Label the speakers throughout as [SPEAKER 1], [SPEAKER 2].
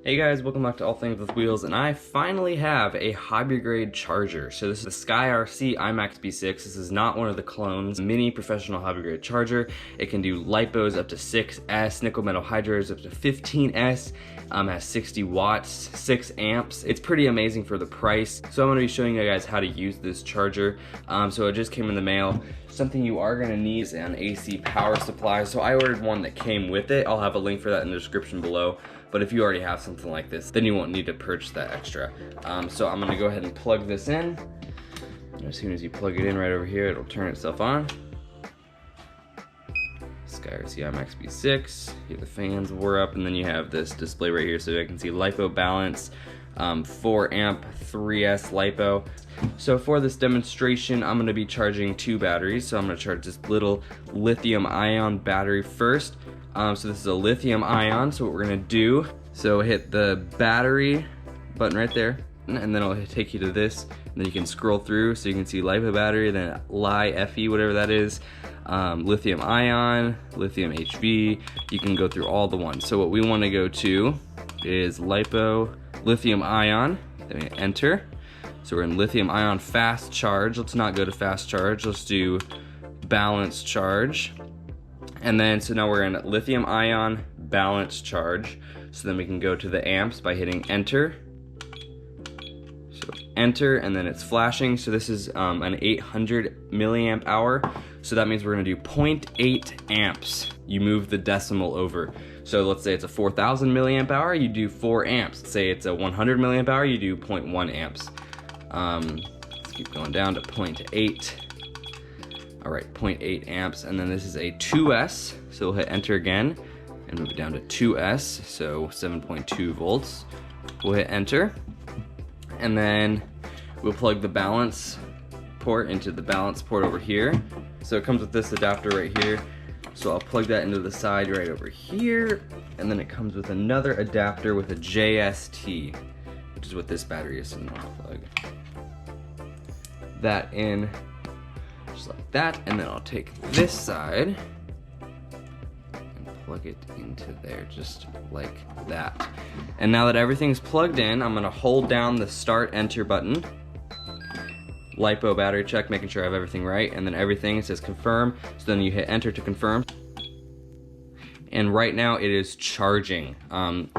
[SPEAKER 1] Hey guys, welcome back to All Things with Wheels, and I finally have a hobby grade charger. So this is the SkyRC imax B6. This is not one of the clones. Mini professional hobby grade charger. It can do LiPos up to 6S, nickel metal hydros up to 15S, has 60 watts, 6 amps. It's pretty amazing for the price. So I'm gonna be showing you guys how to use this charger. So it just came in the mail. Something you are gonna need is an AC power supply. So I ordered one that came with it. I'll have a link for that in the description below. But if you already have something like this, then you won't need to purchase that extra. So I'm gonna go ahead and plug this in. And as soon as you plug it in right over here, it'll turn itself on. SkyRC imax B6, here the fans were up, and then you have this display right here so I can see LiPo balance, 4 amp, 3S LiPo. So for this demonstration, I'm gonna be charging 2 batteries. So I'm gonna charge this little lithium ion battery first. So this is a lithium ion, so what we're gonna do, so hit the battery button right there, and then it'll take you to this, and then you can scroll through so you can see LiPo battery, then Li-Fe, whatever that is, lithium ion, lithium HV, you can go through all the ones. So what we wanna go to is LiPo, lithium ion, then we enter. So we're in lithium ion fast charge. Let's not go to fast charge, let's do balanced charge. And then, so now we're in lithium ion balanced charge. So then we can go to the amps by hitting enter. So enter, and then it's flashing. So this is an 800 milliamp hour. So that means we're gonna do 0.8 amps. You move the decimal over. So let's say it's a 4,000 milliamp hour, you do 4 amps. Let's say it's a 100 milliamp hour, you do 0.1 amps. Let's keep going down to 0.8. All right, 0.8 amps, and then this is a 2S, so we'll hit enter again and move it down to 2S, so 7.2 volts. We'll hit enter, and then we'll plug the balance port into the balance port over here. So it comes with this adapter right here, so I'll plug that into the side right over here, and then it comes with another adapter with a JST, which is what this battery is, so then I'll plug that in just like that, and then I'll take this side and plug it into there just like that. And now that everything's plugged in, I'm gonna hold down the start enter button, LiPo battery check, making sure I have everything right, and then everything, it says confirm, so then you hit enter to confirm. And right now it is charging.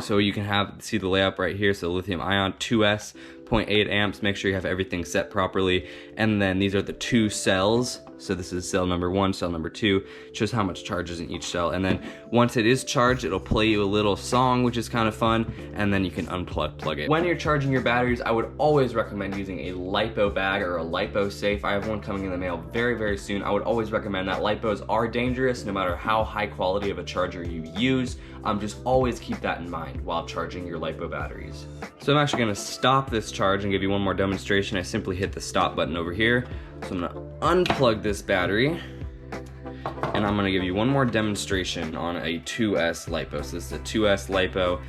[SPEAKER 1] So you can see the layout right here, so lithium ion 2S, 0.8 amps, make sure you have everything set properly. And then these are the 2 cells. So this is cell number 1, cell number 2, shows how much charge is in each cell. And then once it is charged, it'll play you a little song, which is kind of fun, and then you can plug it. When you're charging your batteries, I would always recommend using a LiPo bag or a LiPo safe. I have one coming in the mail very, very soon. I would always recommend that. LiPos are dangerous no matter how high quality of a charger you use. Just always keep that in mind while charging your LiPo batteries. So I'm actually gonna stop this charge and give you one more demonstration. I simply hit the stop button over here. So I'm gonna unplug this battery, and I'm gonna give you one more demonstration on a 2S LiPo. So this is a 2S LiPo,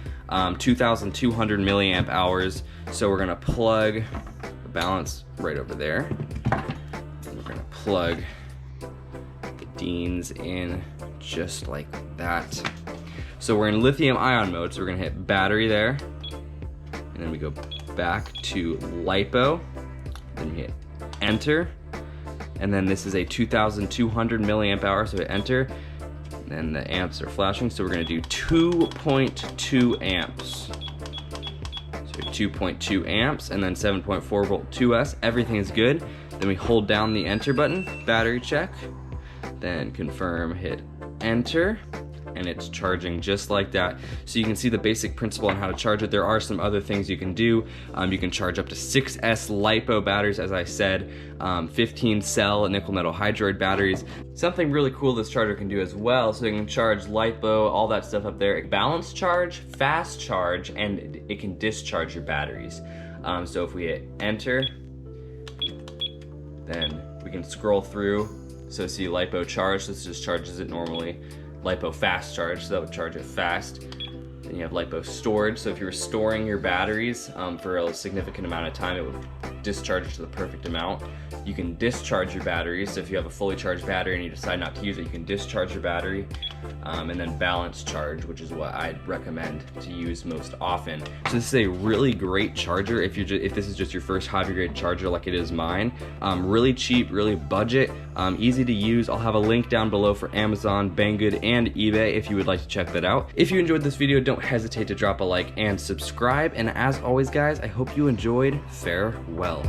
[SPEAKER 1] 2,200 milliamp hours. So we're gonna plug the balance right over there. And we're gonna plug the Deans in just like that. So we're in lithium ion mode, so we're gonna hit battery there, and then we go back to LiPo, then you hit enter, and then this is a 2,200 milliamp hour, so hit enter, and then the amps are flashing, so we're gonna do 2.2 amps. So 2.2 amps, and then 7.4 volt 2S, everything is good. Then we hold down the enter button, battery check, then confirm, hit enter, and it's charging just like that. So you can see the basic principle on how to charge it. There are some other things you can do. You can charge up to 6S LiPo batteries, as I said, 15 cell nickel metal hydride batteries. Something really cool this charger can do as well, so you can charge LiPo, all that stuff up there. Balance charge, fast charge, and it can discharge your batteries. So if we hit enter, then we can scroll through. So see LiPo charge, this just charges it normally. LiPo fast charge, so that would charge it fast. Then you have LiPo storage, so if you were storing your batteries for a significant amount of time, it would discharge it to the perfect amount. You can discharge your batteries, so if you have a fully charged battery and you decide not to use it, you can discharge your battery, and then balance charge, which is what I'd recommend to use most often. So this is a really great charger if this is just your first hobby grade charger like it is mine. Really cheap, really budget, easy to use. I'll have a link down below for Amazon, Banggood, and eBay if you would like to check that out. If you enjoyed this video, don't hesitate to drop a like and subscribe, and as always guys, I hope you enjoyed. Farewell.